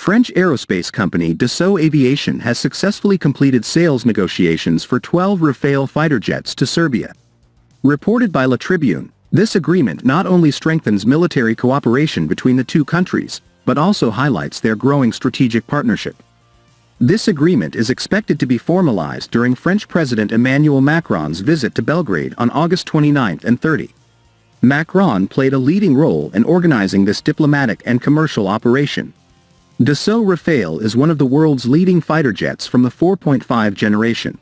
French aerospace company Dassault Aviation has successfully completed sales negotiations for 12 Rafale fighter jets to Serbia. Reported by La Tribune, this agreement not only strengthens military cooperation between the two countries, but also highlights their growing strategic partnership. This agreement is expected to be formalized during French President Emmanuel Macron's visit to Belgrade on August 29 and 30. Macron played a leading role in organizing this diplomatic and commercial operation. Dassault Rafale is one of the world's leading fighter jets from the 4.5 generation.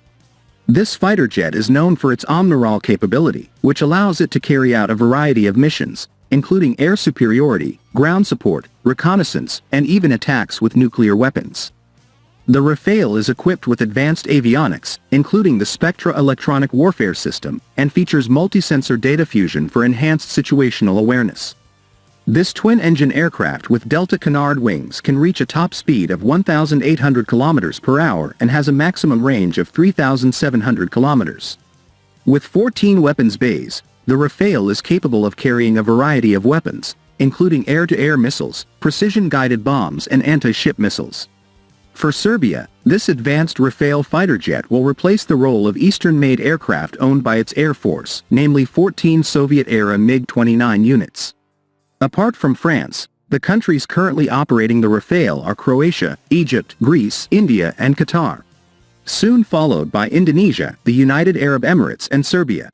This fighter jet is known for its omniral capability, which allows it to carry out a variety of missions, including air superiority, ground support, reconnaissance, and even attacks with nuclear weapons. The Rafale is equipped with advanced avionics, including the SPECTRA electronic warfare system, and features multisensor data fusion for enhanced situational awareness. This twin-engine aircraft with delta-canard wings can reach a top speed of 1,800 km per hour and has a maximum range of 3,700 km. With 14 weapons bays, the Rafale is capable of carrying a variety of weapons, including air-to-air missiles, precision-guided bombs and anti-ship missiles. For Serbia, this advanced Rafale fighter jet will replace the role of Eastern-made aircraft owned by its air force, namely 14 Soviet-era MiG-29 units. Apart from France, the countries currently operating the Rafale are Croatia, Egypt, Greece, India and Qatar. Soon followed by Indonesia, the United Arab Emirates and Serbia.